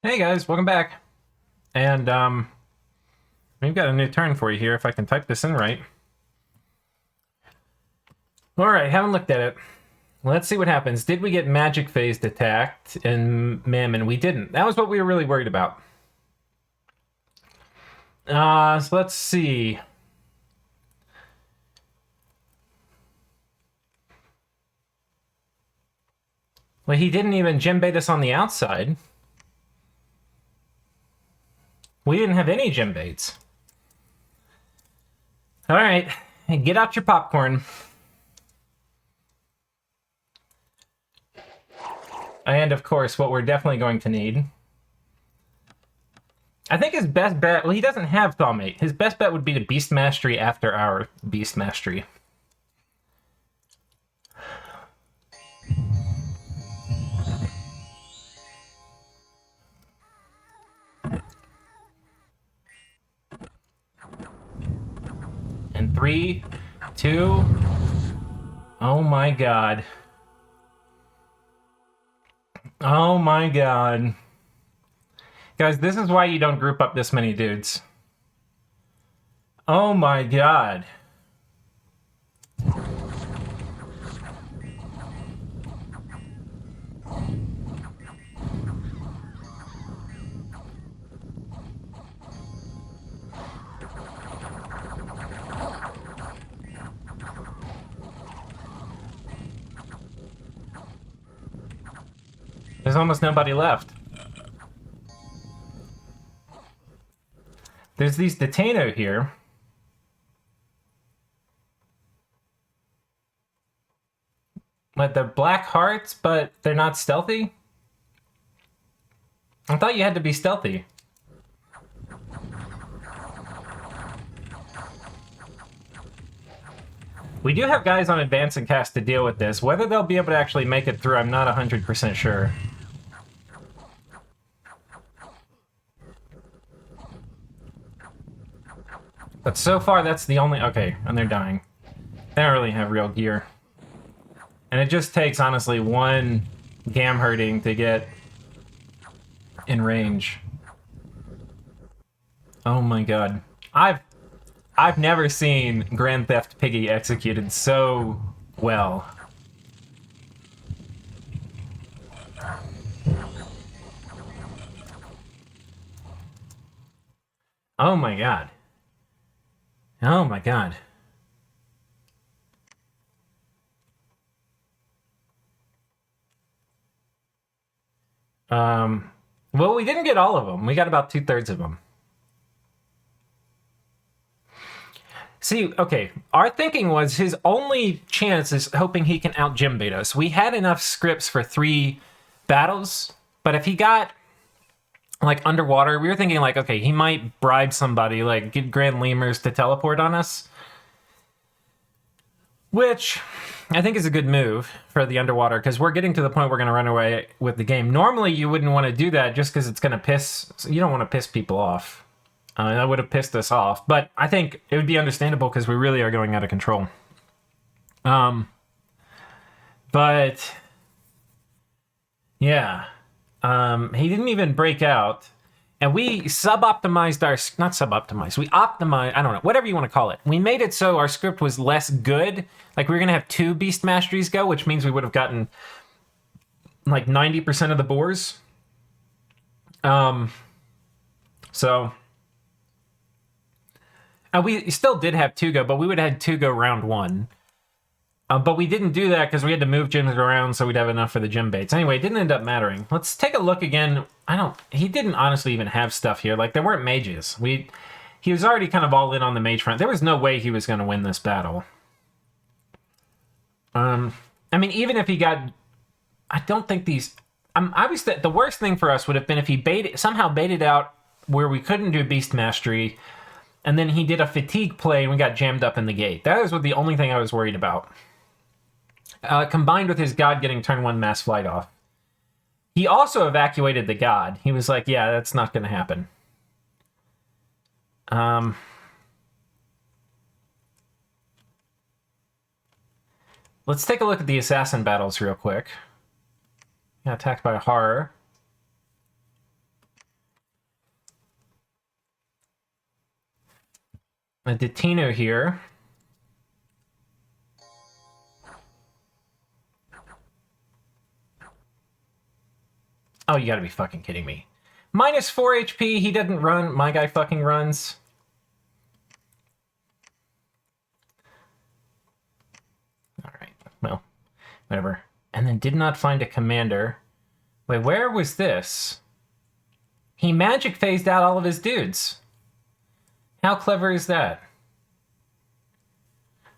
Hey guys, welcome back. And we've got a new turn for you here if I can type this in right. Alright, haven't looked at it. Let's see what happens. Did we get magic phased attacked in Mammon? We didn't. That was what we were really worried about. So let's see. Well, he didn't even gem bait us on the outside. We didn't have any gem baits. Alright, get out your popcorn. And of course, what we're definitely going to need. I think his best bet, well, he doesn't have Thaummate. His best bet would be to Beast Mastery after our Beast Mastery. And 3, 2, oh my god. Oh my god. Guys, this is why you don't group up this many dudes. Oh my god. There's almost nobody left. There's these Detaino here. But they're black hearts, but they're not stealthy? I thought you had to be stealthy. We do have guys on advance and cast to deal with this. Whether they'll be able to actually make it through, I'm not 100% sure. But so far, that's the only... Okay, and they're dying. They don't really have real gear. And it just takes, honestly, one gam hurting to get in range. Oh my god. I've never seen Grand Theft Piggy executed so well. Oh my god. Oh my god. Well, we didn't get all of them. We got about 2/3 of them. See, okay, our thinking was his only chance is hoping he can out-gem bait us. We had enough scripts for 3 battles, but if he got, like, underwater, we were thinking, like, okay, he might bribe somebody, like, get Grand Lemurs to teleport on us. Which I think is a good move for the underwater, because we're getting to the point we're going to run away with the game. Normally, you wouldn't want to do that just because it's going to piss... You don't want to piss people off. That would have pissed us off. But I think it would be understandable because we really are going out of control. But... Yeah. He didn't even break out. And we sub-optimized our... Not sub-optimized. We optimized... I don't know. Whatever you want to call it. We made it so our script was less good. Like, we were going to have 2 Beast Masteries go, which means we would have gotten, like, 90% of the boars. So... we still did have 2 go, but we would have had 2 go round 1. But we didn't do that because we had to move gems around so we'd have enough for the gem baits. Anyway, it didn't end up mattering. Let's take a look again. He didn't honestly even have stuff here. Like, there weren't mages. He was already kind of all in on the mage front. There was no way he was going to win this battle. I mean, even if he got... I don't think these... the worst thing for us would have been if he somehow baited out where we couldn't do Beast Mastery, and then he did a fatigue play and we got jammed up in the gate. That was the only thing I was worried about. Combined with his god getting turn 1 mass flight off. He also evacuated the god. He was like, yeah, that's not going to happen. Let's take a look at the assassin battles real quick. Got attacked by a horror. a Detino here. Oh, you gotta be fucking kidding me. Minus 4 HP, he doesn't run. My guy fucking runs. Alright, well, whatever. And then did not find a commander. Wait, where was this? He magic phased out all of his dudes. How clever is that?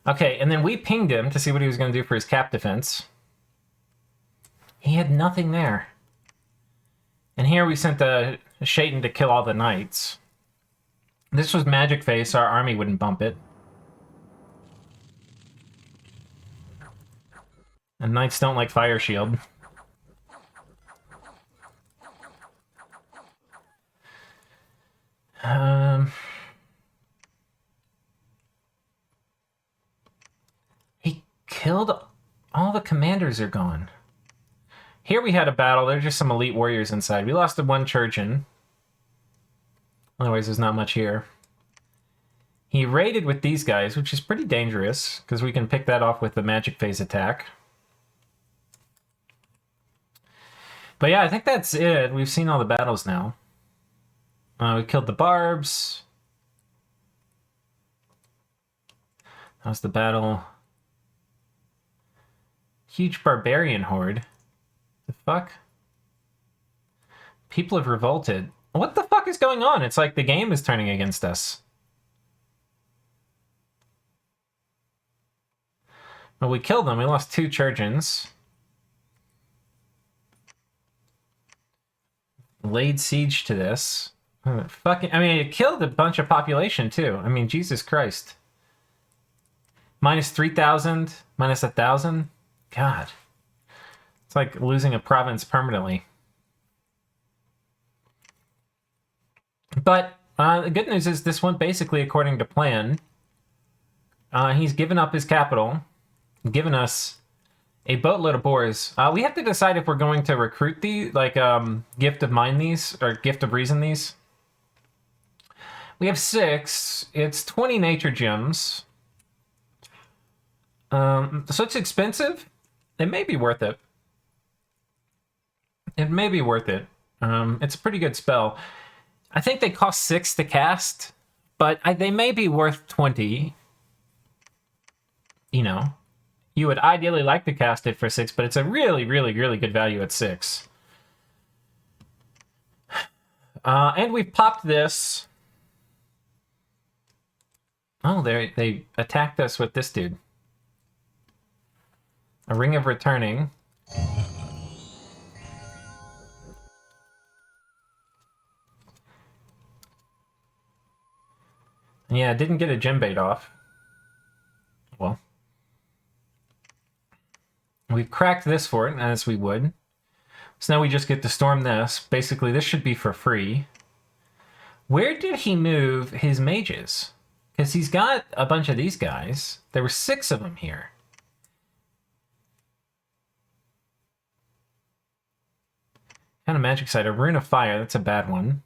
Okay, and then we pinged him to see what he was going to do for his cap defense. He had nothing there. And here we sent a Shaitan to kill all the knights. This was magic phase, so our army wouldn't bump it. And knights don't like fire shield. He killed all the commanders are gone. Here we had a battle. There's just some elite warriors inside. We lost to one Churchin. Otherwise, there's not much here. He raided with these guys, which is pretty dangerous, because we can pick that off with the magic phase attack. But yeah, I think that's it. We've seen all the battles now. We killed the Barbs. That was the battle. Huge barbarian horde. The fuck? People have revolted. What the fuck is going on? It's like the game is turning against us. Well, we killed them. We lost 2 Churchins. Laid siege to this. Fucking, I mean, it killed a bunch of population, too. I mean, Jesus Christ. Minus 3,000, minus 1,000. God. It's like losing a province permanently. But the good news is this went basically according to plan. He's given up his capital, given us a boatload of boars. We have to decide if we're going to recruit these, like, gift of mind these, or gift of reason these. We have 6. It's 20 nature gems. So it's expensive. It may be worth it. It may be worth it. It's a pretty good spell. I think they cost 6 to cast, but they may be worth 20. You know, you would ideally like to cast it for 6, but it's a really, really, really good value at 6. And we popped this. Oh, they attacked us with this dude. A Ring of Returning. Yeah, didn't get a gem bait off. Well. We've cracked this for it, as we would. So now we just get to storm this. Basically, this should be for free. Where did he move his mages? Because he's got a bunch of these guys. There were 6 of them here. Kind of magic side. A Rune of Fire. That's a bad one.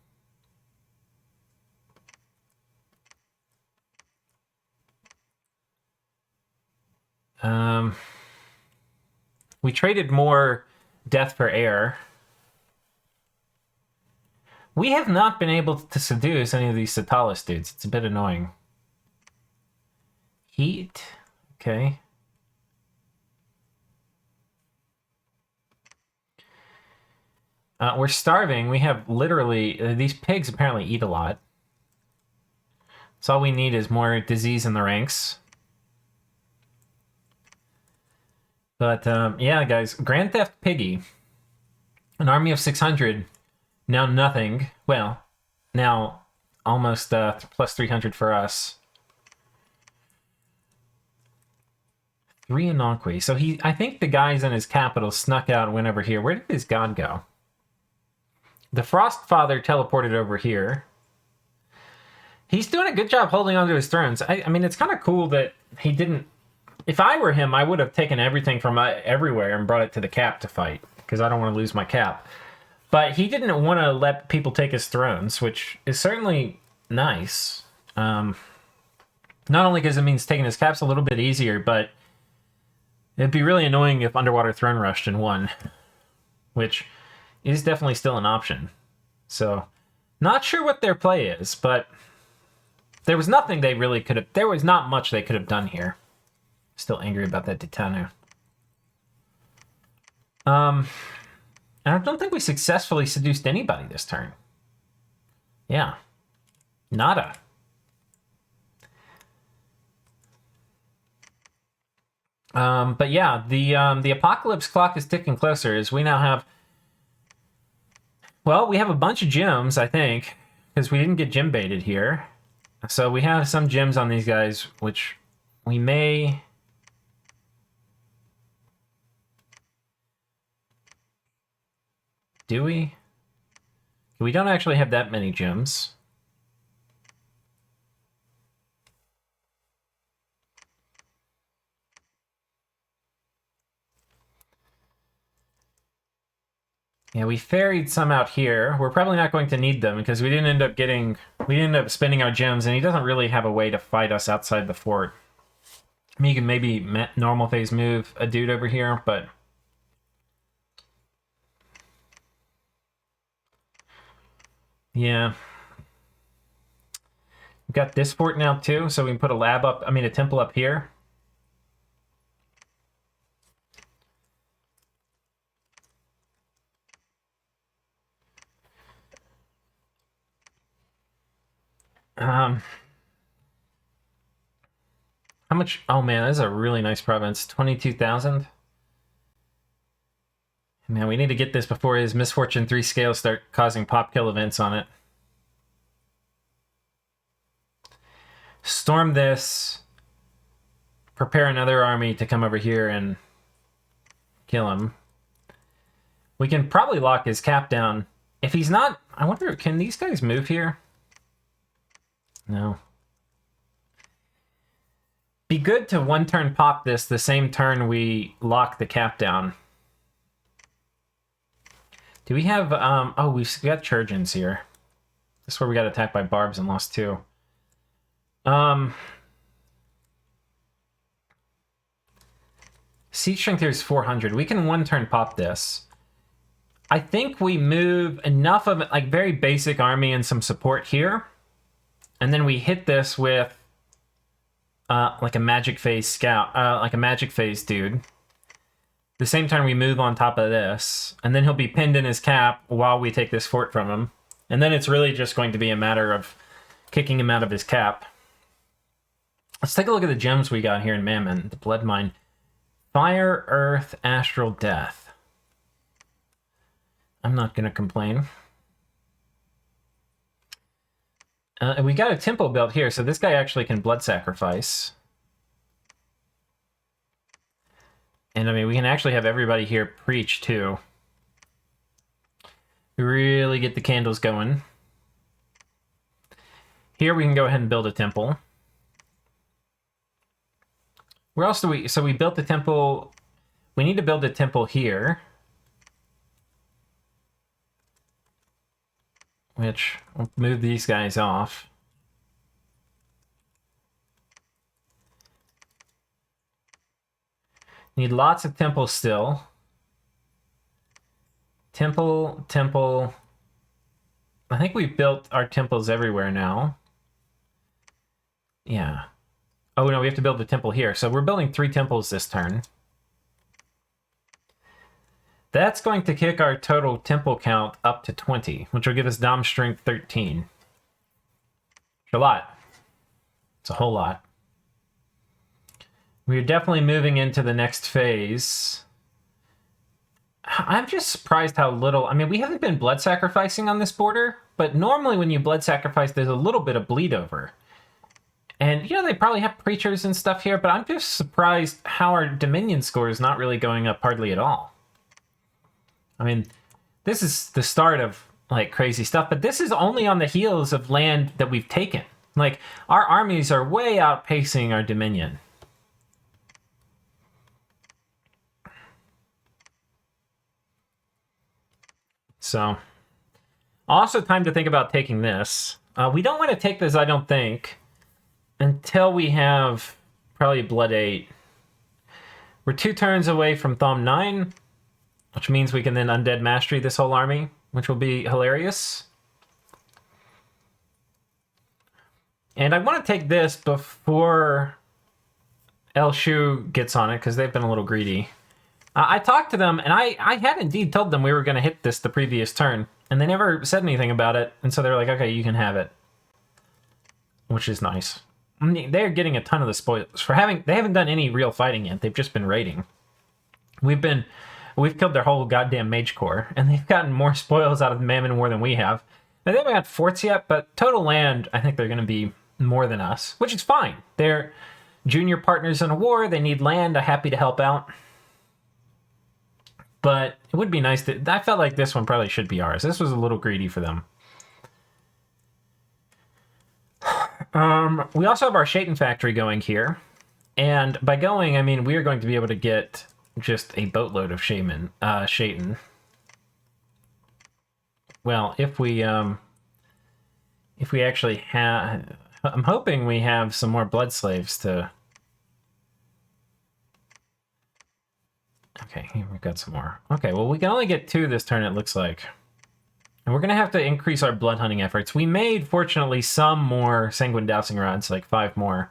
We traded more death for air. We have not been able to seduce any of these ctalis dudes. It's a bit annoying. Heat. Okay. We're starving. We have literally... these pigs apparently eat a lot. So all we need is more disease in the ranks. But, yeah, guys. Grand Theft Piggy. An army of 600. Now nothing. Well, now almost plus 300 for us. 3 Innoqui. So I think the guys in his capital snuck out and went over here. Where did his god go? The Frost Father teleported over here. He's doing a good job holding onto his thrones. I mean, it's kind of cool that he didn't... If I were him, I would have taken everything from everywhere and brought it to the cap to fight, because I don't want to lose my cap. But he didn't want to let people take his thrones, which is certainly nice. Not only because it means taking his caps a little bit easier, but it'd be really annoying if Underwater Throne rushed and won, which is definitely still an option. So, not sure what their play is, but there was nothing they really could have... There was not much they could have done here. Still angry about that Titano. And I don't think we successfully seduced anybody this turn. Yeah. Nada. But yeah, the apocalypse clock is ticking closer as we now have... Well, we have a bunch of gems, I think, because we didn't get gem baited here. So we have some gems on these guys, which we may... Do we? We don't actually have that many gems. Yeah, we ferried some out here. We're probably not going to need them because we didn't end up spending our gems, and he doesn't really have a way to fight us outside the fort. I mean, you can maybe normal phase move a dude over here, but... Yeah. We've got this fort now too, so we can put a temple up here. How much? Oh man, that's a really nice province. 22,000. Man, we need to get this before his Misfortune 3 scales start causing pop kill events on it. Storm this. Prepare another army to come over here and kill him. We can probably lock his cap down. If he's not... I wonder, can these guys move here? No. Be good to one turn pop this the same turn we lock the cap down. Do we have... oh, we've got Churgeons here. This is where we got attacked by Barbs and lost 2. Siege strength here is 400. We can one turn pop this. I think we move enough of like very basic army and some support here. And then we hit this with like a magic phase scout, like a magic phase dude. The same time we move on top of this, and then he'll be pinned in his cap while we take this fort from him. And then it's really just going to be a matter of kicking him out of his cap. Let's take a look at the gems we got here in Mammon. The Blood Mine. Fire, Earth, Astral Death. I'm not going to complain. We got a temple built here, so this guy actually can blood sacrifice. And I mean, we can actually have everybody here preach too. We really get the candles going. Here we can go ahead and build a temple. Where else do we... So we built the temple... We need to build a temple here. Which, we'll move these guys off. Need lots of temples still. Temple, temple. I think we've built our temples everywhere now. Yeah. Oh no, we have to build the temple here. So we're building 3 temples this turn. That's going to kick our total temple count up to 20, which will give us Dom Strength 13. It's a lot. It's a whole lot. We're definitely moving into the next phase. I'm just surprised how little... I mean, we haven't been blood sacrificing on this border, but normally when you blood sacrifice, there's a little bit of bleed over. And, you know, they probably have preachers and stuff here, but I'm just surprised how our Dominion score is not really going up hardly at all. I mean, this is the start of, like, crazy stuff, but this is only on the heels of land that we've taken. Like, our armies are way outpacing our Dominion. So, also time to think about taking this. We don't want to take this, I don't think. until we have probably Blood 8. We're 2 turns away from Thom 9, which means we can then Undead Mastery this whole army, which will be hilarious. And I want to take this before El Shu gets on it, because they've been a little greedy. I talked to them, and I had indeed told them we were going to hit this the previous turn, and they never said anything about it, and so they were like, okay, you can have it. Which is nice. I mean, they're getting a ton of the spoils. They haven't done any real fighting yet, they've just been raiding. We've killed their whole goddamn mage corps, and they've gotten more spoils out of the Mammon War than we have. Now, they haven't got forts yet, but total land, I think they're going to be more than us, which is fine. They're junior partners in a war, they need land, I'm happy to help out. But it would be nice to... I felt like this one probably should be ours. This was a little greedy for them. We also have our Shaitan factory going here. And by going, I mean we are going to be able to get just a boatload of Shaitan. Well, if we actually have... I'm hoping we have some more blood slaves to... Okay, here we've got some more. Okay, well, we can only get 2 this turn, it looks like. And we're going to have to increase our blood hunting efforts. We made, fortunately, some more sanguine dowsing rods, like 5 more.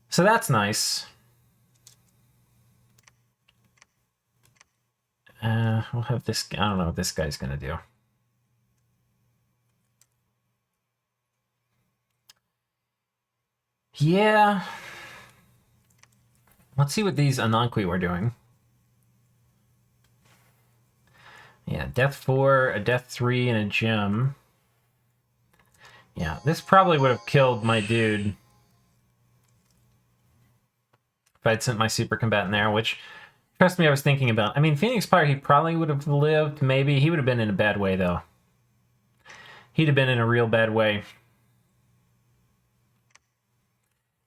So that's nice. We'll have this... I don't know what this guy's going to do. Yeah... Let's see what these Anankwi were doing. Yeah, Death 4, a Death 3, and a Gem. Yeah, this probably would have killed my dude if I'd sent my super combatant there, which, trust me, I was thinking about. I mean, Phoenix Fire, he probably would have lived, maybe. He would have been in a bad way, though. He'd have been in a real bad way.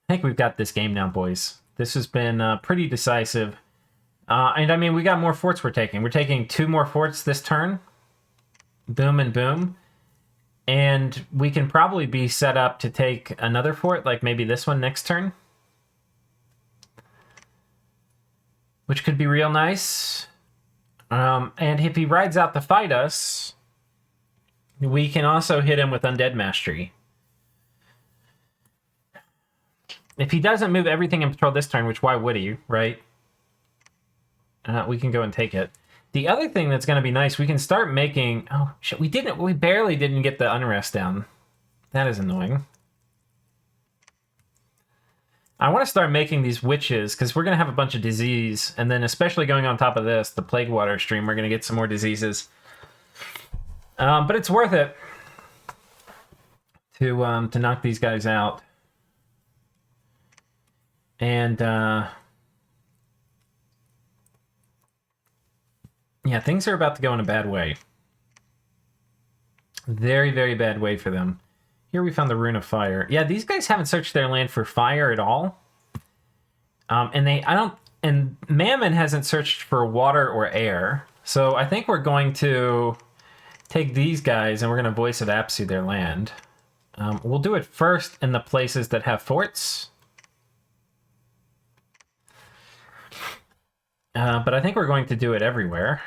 I think we've got this game now, boys. This has been pretty decisive. And I mean, we got more forts we're taking. We're taking 2 more forts this turn. Boom and boom. And we can probably be set up to take another fort, like maybe this one next turn. Which could be real nice. And if he rides out to fight us, we can also hit him with Undead Mastery. If he doesn't move everything in patrol this turn, which why would he, right? We can go and take it. The other thing that's going to be nice, we can start making... Oh, shit, we barely didn't get the unrest down. That is annoying. I want to start making these witches, because we're going to have a bunch of disease, and then especially going on top of this, the Plague Water stream, we're going to get some more diseases. But it's worth it to knock these guys out. And, yeah, things are about to go in a bad way. Very, very bad way for them. Here we found the Rune of Fire. Yeah, these guys haven't searched their land for fire at all. And Mammon hasn't searched for water or air. So I think we're going to take these guys and we're going to Voice of Apsu their land. We'll do it first in the places that have forts. But I think we're going to do it everywhere.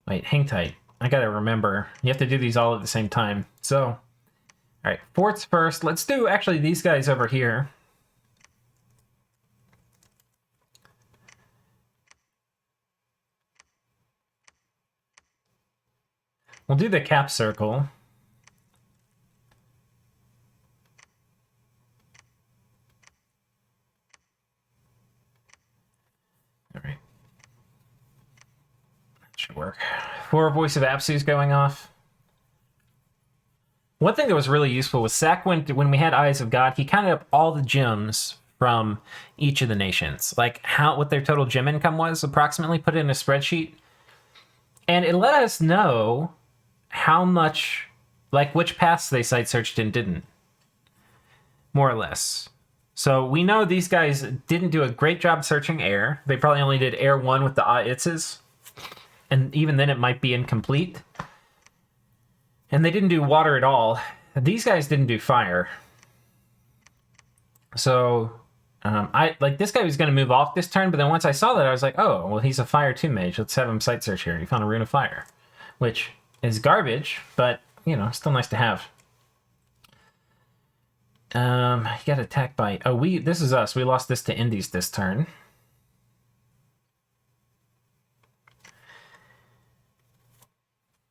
Wait, hang tight. I gotta remember. You have to do these all at the same time. So, all right, forts first. Let's do actually these guys over here. We'll do the cap circle. All right. That should work. 4 Voice of Apsu's going off. One thing that was really useful was when we had Eyes of God, he counted up all the gems from each of the nations. Like what their total gem income was, approximately, put it in a spreadsheet. And it let us know how much, like which paths they site searched and didn't, more or less. So we know these guys didn't do a great job searching air. They probably only did air 1 with the itzes. And even then it might be incomplete. And they didn't do water at all. These guys didn't do fire. So, this guy was going to move off this turn, but then once I saw that, I was like, oh, well, he's a fire 2 mage. Let's have him sight search here. He found a rune of fire, which is garbage, but, still nice to have. He got attacked by... Oh, this is us. We lost this to Indies this turn.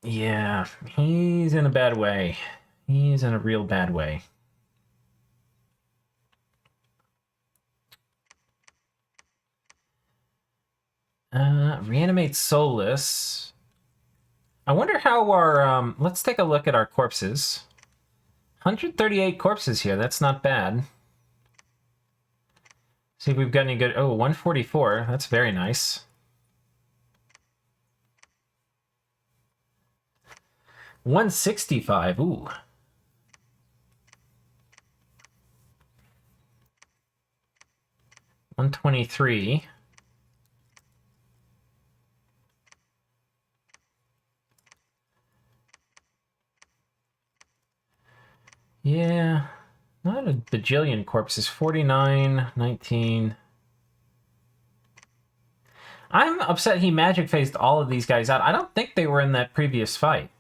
Yeah, he's in a bad way. He's in a real bad way. Reanimate Soulless. I wonder how our... let's take a look at our corpses. 138 corpses here. That's not bad. See if we've got any good... Oh, 144. That's very nice. 165. Ooh. $123. Yeah, not a bajillion corpses. 49, 19. I'm upset he magic phased all of these guys out. I don't think they were in that previous fight.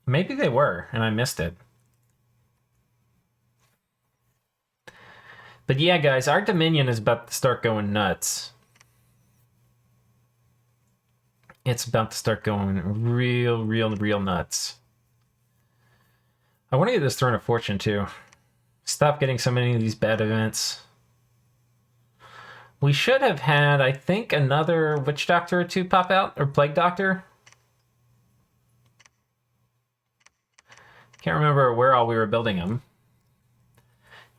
Maybe they were, and I missed it. But yeah, guys, our Dominion is about to start going nuts. It's about to start going real nuts. I want to get this Throne of Fortune, too. Stop getting so many of these bad events. We should have had, I think, another Witch Doctor or 2 pop out, or Plague Doctor. Can't remember where all we were building them.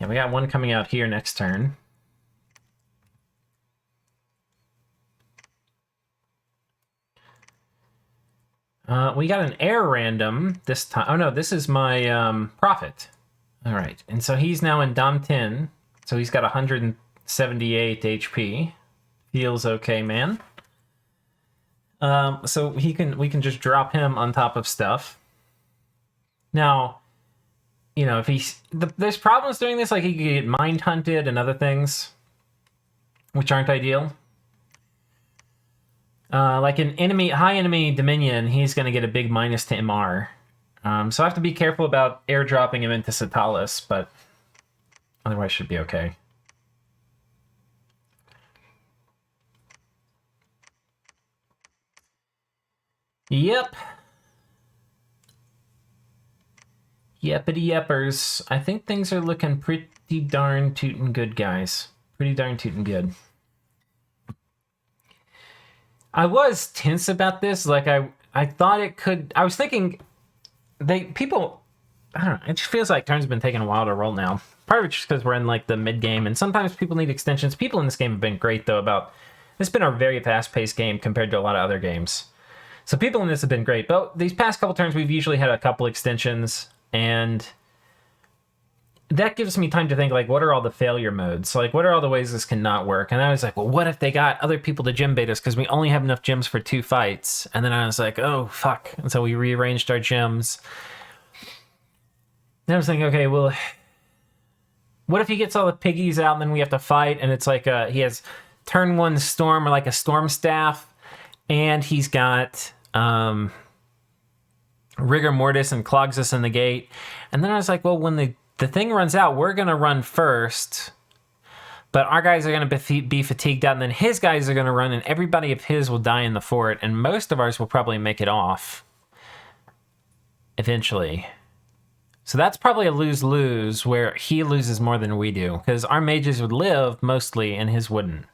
Yeah, we got one coming out here next turn. We got an air random this time. Oh no, this is my Prophet. All right, and so he's now in Dom 10. So he's got 178 HP. Feels okay, man. So we can just drop him on top of stuff. Now, if he's... there's problems doing this, like he could get mind hunted and other things, which aren't ideal. Like an high enemy Dominion, he's going to get a big minus to MR. So I have to be careful about airdropping him into ctalis, but otherwise should be okay. Yep. Yeppity yeppers. I think things are looking pretty darn tootin' good, guys. Pretty darn tootin' good. I was tense about this. Like, I thought it could... I was thinking... People... I don't know. It just feels like turns have been taking a while to roll now. Part of it's just because we're in, like, the mid-game, and sometimes people need extensions. People in this game have been great, though, about... It's been a very fast-paced game compared to a lot of other games. So people in this have been great. But these past couple turns, we've usually had a couple extensions, and... that gives me time to think, like, what are all the failure modes? Like, what are all the ways this cannot work? And I was like, well, what if they got other people to gym bait us because we only have enough gyms for 2 fights? And then I was like, oh, fuck. And so we rearranged our gyms. And I was thinking, okay, well, what if he gets all the piggies out and then we have to fight? And it's like he has turn 1 storm or like a storm staff. And he's got rigor mortis and clogs us in the gate. And then I was like, well, when the thing runs out, we're going to run first, but our guys are going to be fatigued out, and then his guys are going to run, and everybody of his will die in the fort, and most of ours will probably make it off eventually. So that's probably a lose-lose, where he loses more than we do, because our mages would live mostly, and his wouldn't.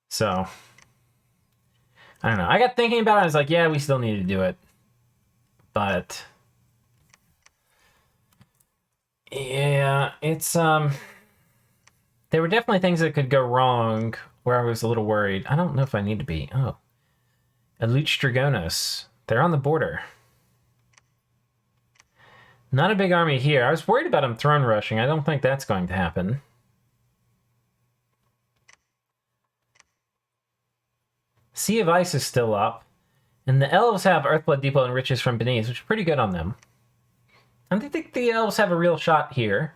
So, I don't know. I got thinking about it, I was like, yeah, we still need to do it. But... yeah, it's, there were definitely things that could go wrong where I was a little worried. I don't know if I need to be. Oh. Eluch Dragonos. They're on the border. Not a big army here. I was worried about him throne rushing. I don't think that's going to happen. Sea of Ice is still up. And the elves have Earthblood Depot and Riches from Beneath, which is pretty good on them. I think the elves have a real shot here.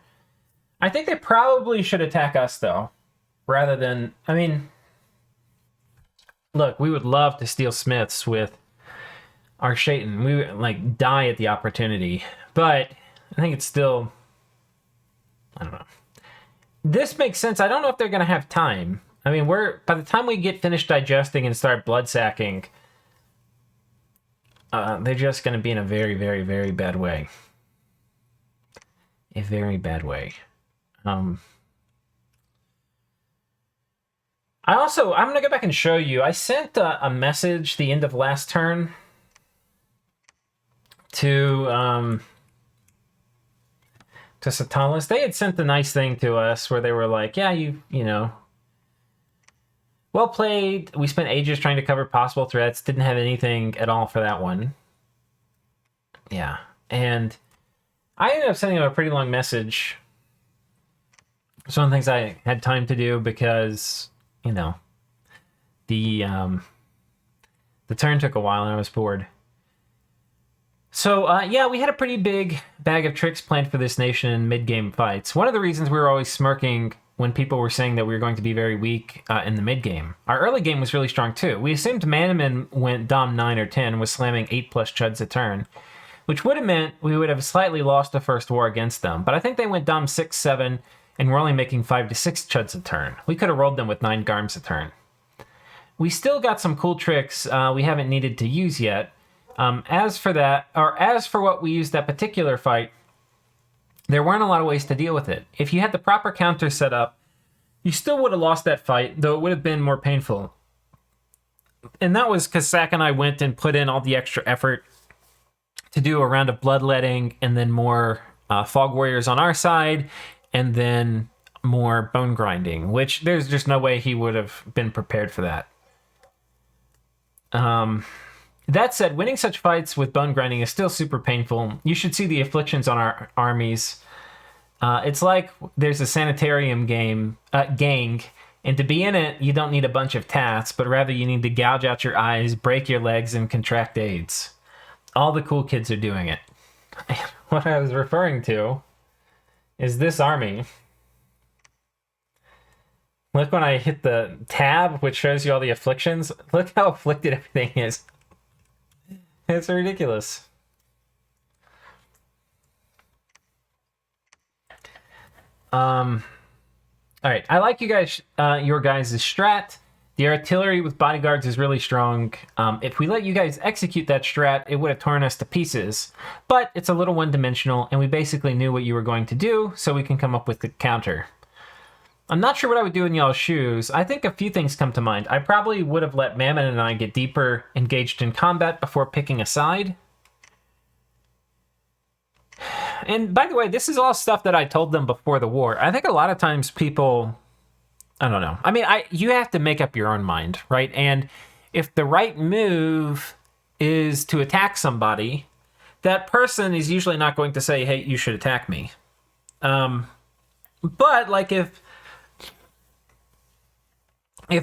I think they probably should attack us, though. Rather than... I mean... Look, we would love to steal Smiths with our Shaitan. We would, like, die at the opportunity. But I think it's still... I don't know. This makes sense. I don't know if they're going to have time. I mean, by the time we get finished digesting and start blood sacking, they're just going to be in a very, very, very bad way. A very bad way. I'm going to go back and show you. I sent a message the end of last turn to ctalis. They had sent a nice thing to us where they were like, yeah, you know, well played. We spent ages trying to cover possible threats. Didn't have anything at all for that one. Yeah. And I ended up sending them a pretty long message. It's one of the things I had time to do because, you know, the turn took a while and I was bored. So, yeah, we had a pretty big bag of tricks planned for this nation in mid-game fights. One of the reasons we were always smirking when people were saying that we were going to be very weak in the mid-game. Our early game was really strong, too. We assumed Manaman went Dom 9 or 10 and was slamming 8+ chuds a turn, which would have meant we would have slightly lost the first war against them. But I think they went Dom 6, 7, and we're only making 5 to 6 chuds a turn. We could have rolled them with 9 garms a turn. We still got some cool tricks we haven't needed to use yet. As for what we used that particular fight, there weren't a lot of ways to deal with it. If you had the proper counter set up, you still would have lost that fight, though it would have been more painful. And that was because Zach and I went and put in all the extra effort to do a round of bloodletting, and then more fog warriors on our side, and then more bone grinding, which there's just no way he would have been prepared for that. That said, winning such fights with bone grinding is still super painful. You should see the afflictions on our armies. It's like there's a sanitarium gang, and to be in it, you don't need a bunch of tats, but rather you need to gouge out your eyes, break your legs, and contract AIDS. All the cool kids are doing it. What I was referring to is this army. Look when I hit the tab, which shows you all the afflictions. Look how afflicted everything is. It's ridiculous. All right, I like you guys, your guys' strat. The artillery with bodyguards is really strong. If we let you guys execute that strat, it would have torn us to pieces. But it's a little one-dimensional, and we basically knew what you were going to do, so we can come up with the counter. I'm not sure what I would do in y'all's shoes. I think a few things come to mind. I probably would have let Mammon and I get deeper engaged in combat before picking a side. And by the way, this is all stuff that I told them before the war. I think a lot of times people... I don't know. I mean, you have to make up your own mind, right? And if the right move is to attack somebody, that person is usually not going to say, hey, you should attack me. But, like, if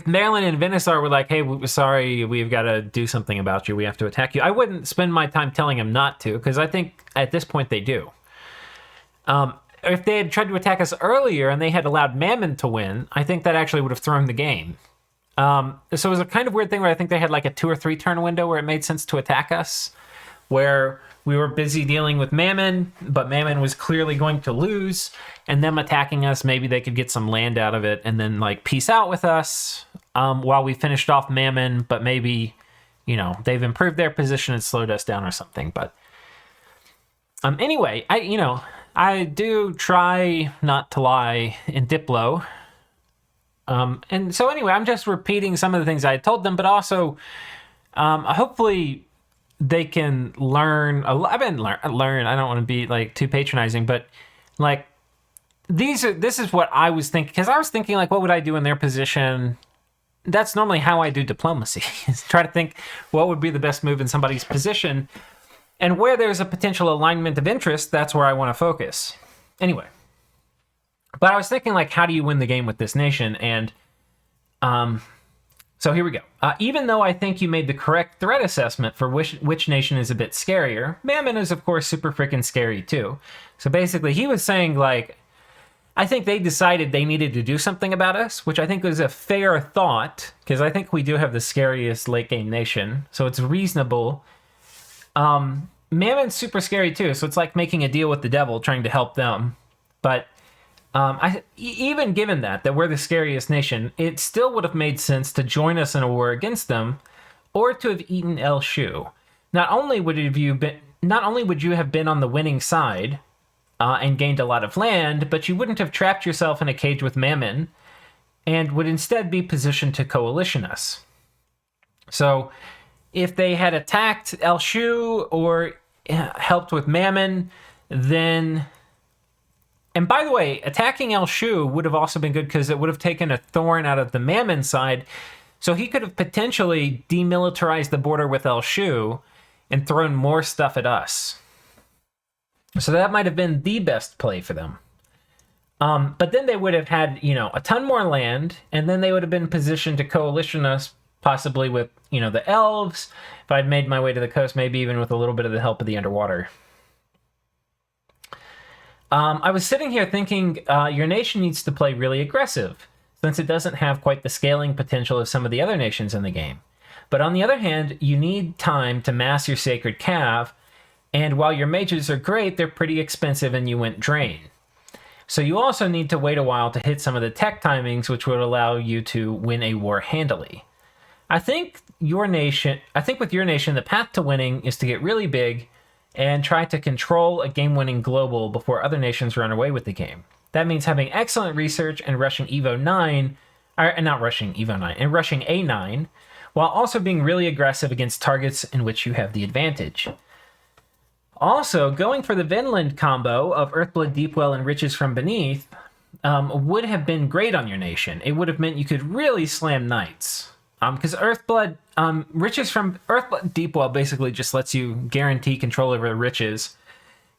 Marilyn and Venusaur were like, hey, sorry, we've got to do something about you, we have to attack you, I wouldn't spend my time telling them not to, because I think at this point they do. If they had tried to attack us earlier and they had allowed Mammon to win, I think that actually would have thrown the game. So it was a kind of weird thing where I think they had like a 2 or 3 turn window where it made sense to attack us, where we were busy dealing with Mammon, but Mammon was clearly going to lose, and them attacking us, maybe they could get some land out of it and then like peace out with us while we finished off Mammon, but maybe, you know, they've improved their position and slowed us down or something. But anyway, I do try not to lie in Diplo. And so anyway, I'm just repeating some of the things I told them, but also hopefully they can learn. I don't want to be like too patronizing, but like this is what I was thinking, because I was thinking like, what would I do in their position? That's normally how I do diplomacy, is try to think what would be the best move in somebody's position. And where there's a potential alignment of interest, that's where I want to focus. Anyway. But I was thinking, like, how do you win the game with this nation? And so here we go. Even though I think you made the correct threat assessment for which nation is a bit scarier, Mammon is, of course, super freaking scary, too. So basically, he was saying, like, I think they decided they needed to do something about us, which I think was a fair thought, because I think we do have the scariest late-game nation, so it's reasonable. Mammon's super scary, too, so it's like making a deal with the devil, trying to help them. But even given that we're the scariest nation, it still would have made sense to join us in a war against them, or to have eaten El Shu. Not only would you have been on the winning side and gained a lot of land, but you wouldn't have trapped yourself in a cage with Mammon, and would instead be positioned to coalition us. So, if they had attacked El Shu or helped with Mammon, then... And by the way, attacking El Shu would have also been good because it would have taken a thorn out of the Mammon side, so he could have potentially demilitarized the border with El Shu and thrown more stuff at us. So that might have been the best play for them. But then they would have had, a ton more land, and then they would have been positioned to coalition us, possibly with, the elves. If I'd made my way to the coast, maybe even with a little bit of the help of the underwater. I was sitting here thinking your nation needs to play really aggressive, since it doesn't have quite the scaling potential of some of the other nations in the game. But on the other hand, you need time to mass your Sacred Cav, and while your mages are great, they're pretty expensive and you went drain. So you also need to wait a while to hit some of the tech timings, which would allow you to win a war handily. I think with your nation, the path to winning is to get really big and try to control a game-winning global before other nations run away with the game. That means having excellent research and rushing and rushing A9, while also being really aggressive against targets in which you have the advantage. Also, going for the Vinland combo of Earthblood, Deepwell, and Riches from Beneath would have been great on your nation. It would have meant you could really slam knights. Because Riches from Earthblood, Deepwell basically just lets you guarantee control over Riches.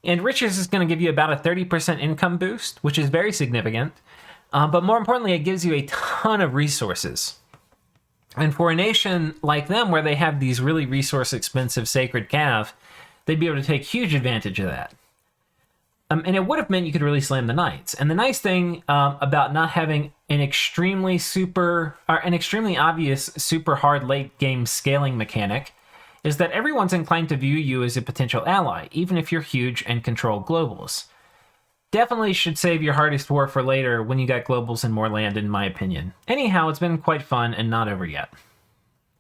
And Riches is going to give you about a 30% income boost, which is very significant. But more importantly, it gives you a ton of resources. And for a nation like them, where they have these really resource-expensive Sacred Cav, they'd be able to take huge advantage of that. And it would have meant you could really slam the knights. And the nice thing about not having an extremely obvious, super hard late game scaling mechanic is that everyone's inclined to view you as a potential ally, even if you're huge and control globals. Definitely should save your hardest war for later when you got globals and more land, in my opinion. Anyhow, it's been quite fun and not over yet.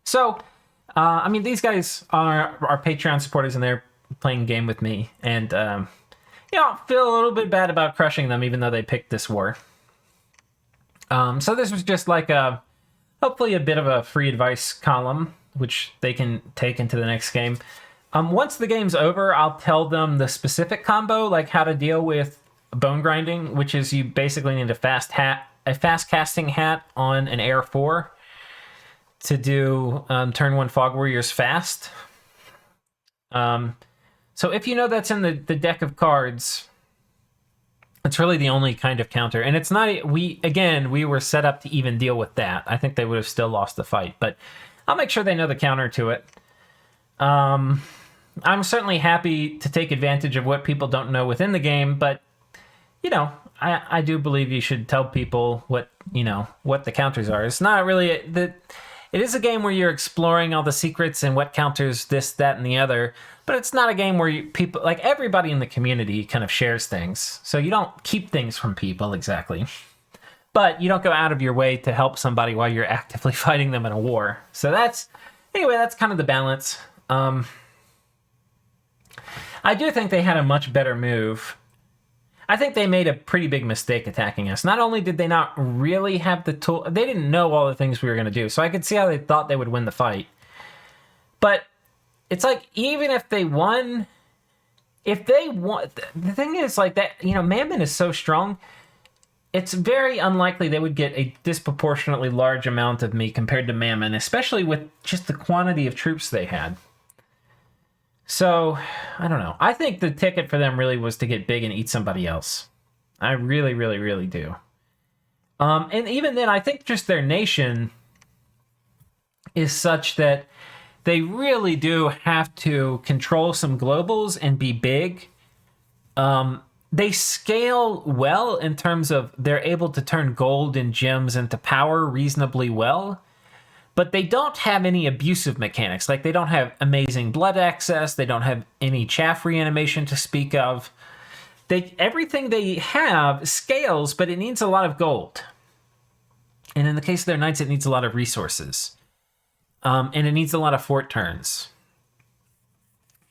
So, these guys are Patreon supporters and they're playing game with me. And, feel a little bit bad about crushing them, even though they picked this war. So this was just like hopefully a bit of a free advice column, which they can take into the next game. Once the game's over, I'll tell them the specific combo, like how to deal with bone grinding, which is you basically need a fast casting hat on an Air 4 to do turn 1 Fog Warriors fast. So if you know that's in the deck of cards, it's really the only kind of counter. And it's not, we were set up to even deal with that. I think they would have still lost the fight, but I'll make sure they know the counter to it. I'm certainly happy to take advantage of what people don't know within the game, but, I do believe you should tell people what the counters are. It's not really, it is a game where you're exploring all the secrets and what counters this, that, and the other, but it's not a game where people, like everybody in the community kind of shares things. So you don't keep things from people exactly, but you don't go out of your way to help somebody while you're actively fighting them in a war. So that's kind of the balance. I do think they had a much better move. I think they made a pretty big mistake attacking us. Not only did they not really have the tool, they didn't know all the things we were going to do. So I could see how they thought they would win the fight. But it's like, even if they won, the thing is like that, Mammon is so strong, it's very unlikely they would get a disproportionately large amount of me compared to Mammon, especially with just the quantity of troops they had. So, I don't know. I think the ticket for them really was to get big and eat somebody else. I really, really, really do. And even then, I think just their nation is such that they really do have to control some globals and be big. They scale well in terms of they're able to turn gold and gems into power reasonably well, but they don't have any abusive mechanics. Like, they don't have amazing blood access. They don't have any chaff reanimation to speak of. Everything they have scales, but it needs a lot of gold. And in the case of their knights, it needs a lot of resources. And it needs a lot of fort turns.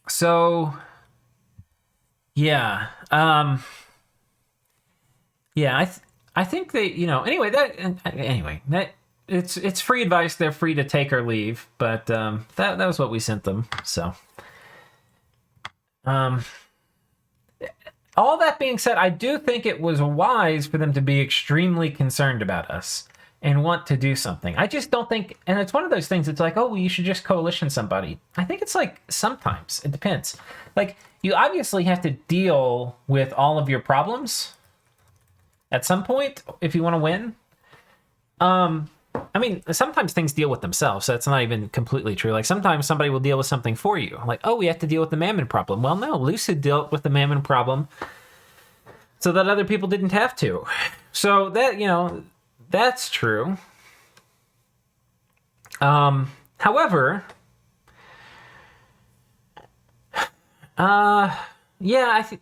So, yeah. I think they, it's free advice. They're free to take or leave, but that was what we sent them. So, all that being said, I do think it was wise for them to be extremely concerned about us and want to do something. I just don't think, and it's one of those things, it's like, oh, well, you should just coalition somebody. I think it's like, sometimes, it depends. Like, you obviously have to deal with all of your problems at some point if you want to win. I mean, sometimes things deal with themselves, so that's not even completely true. Like, sometimes somebody will deal with something for you. Like, oh, we have to deal with the mammon problem. Well, no, Lucid dealt with the mammon problem so that other people didn't have to. So that, that's true. However, yeah, I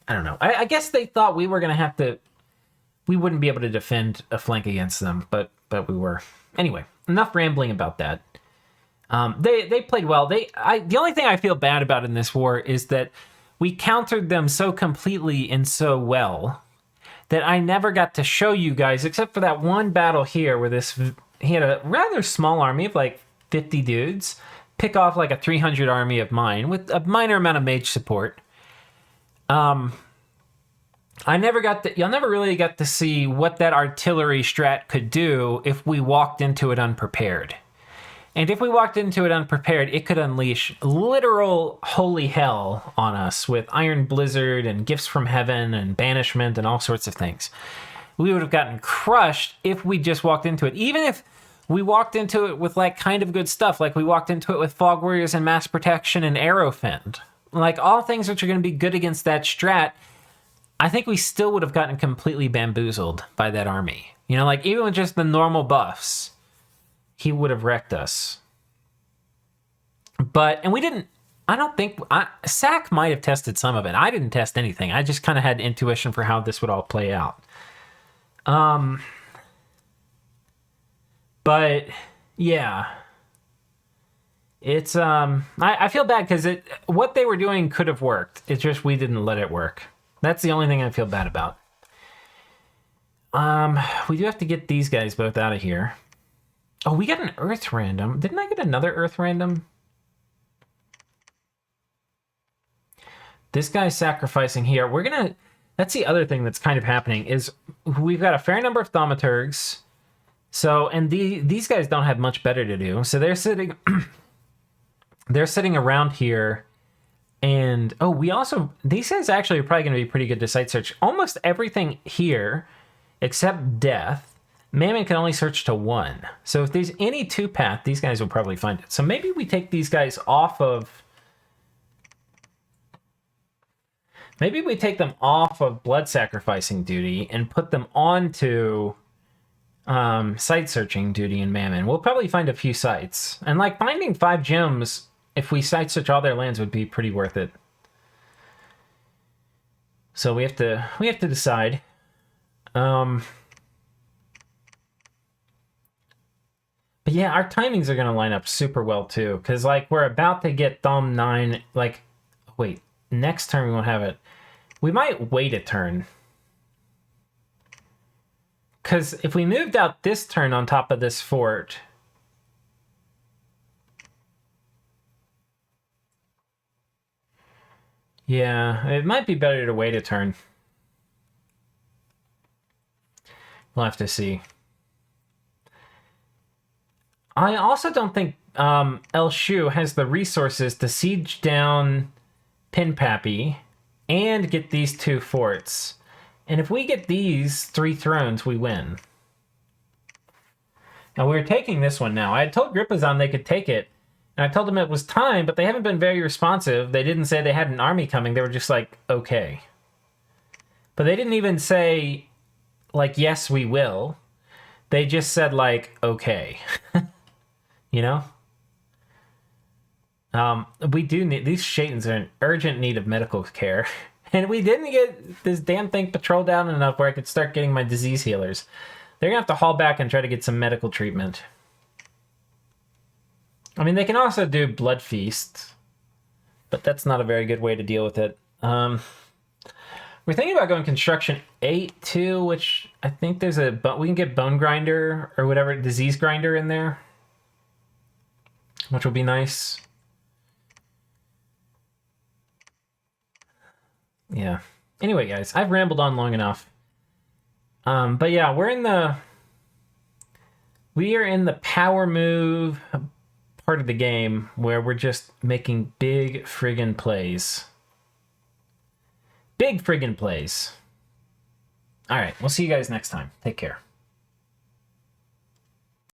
don't know. I guess they thought we were going to have to, we wouldn't be able to defend a flank against them, but we were. Anyway, enough rambling about that. They played well. The only thing I feel bad about in this war is that we countered them so completely and so well that I never got to show you guys, except for that one battle here where he had a rather small army of like 50 dudes pick off like a 300 army of mine with a minor amount of mage support. Y'all never really got to see what that artillery strat could do if we walked into it unprepared. And if we walked into it unprepared, it could unleash literal holy hell on us with Iron Blizzard and Gifts from Heaven and Banishment and all sorts of things. We would have gotten crushed if we just walked into it. Even if we walked into it with like kind of good stuff, like we walked into it with Fog Warriors and Mass Protection and Arrowfend. Like all things which are going to be good against that strat, I think we still would have gotten completely bamboozled by that army. Like even with just the normal buffs, he would have wrecked us. And we didn't, I don't think, Sack might have tested some of it. I didn't test anything. I just kind of had intuition for how this would all play out. But yeah, it's, I feel bad because what they were doing could have worked. It's just, we didn't let it work. That's the only thing I feel bad about. We do have to get these guys both out of here. Oh, we got an Earth random. Didn't I get another Earth random? This guy's sacrificing here. That's the other thing that's kind of happening is we've got a fair number of thaumaturgs. So, and these guys don't have much better to do. So they're sitting, they're sitting around here. And, these guys actually are probably going to be pretty good to site search. Almost everything here, except death, Mammon can only search to 1. So if there's any 2-path, these guys will probably find it. So maybe we take these guys off of... Maybe we take them off of blood sacrificing duty and put them onto site searching duty in Mammon. We'll probably find a few sites. And like finding 5 gems, if we site search all their lands, would be pretty worth it. So we have to decide. But yeah, our timings are going to line up super well, too. Because, like, we're about to get Thumb 9. Like, wait, next turn we won't have it. We might wait a turn. Because if we moved out this turn on top of this fort... Yeah, it might be better to wait a turn. We'll have to see. I also don't think El Shu has the resources to siege down Pinpappy and get these 2 forts. And if we get these 3 thrones, we win. Now, we're taking this one now. I had told Gripazon they could take it, and I told them it was time, but they haven't been very responsive. They didn't say they had an army coming. They were just like, okay. But they didn't even say, like, yes, we will. They just said, like, okay. You know? We do need... These Shaitans are in urgent need of medical care. And we didn't get this damn thing patrolled down enough where I could start getting my disease healers. They're going to have to haul back and try to get some medical treatment. I mean, they can also do Blood Feast. But that's not a very good way to deal with it. We're thinking about going Construction 8, too, which I think there's a... We can get Bone Grinder or whatever, Disease Grinder in there. Which will be nice. Yeah. Anyway, guys, I've rambled on long enough. But yeah, we are in the power move part of the game where we're just making big friggin' plays. Big friggin' plays. All right, we'll see you guys next time. Take care.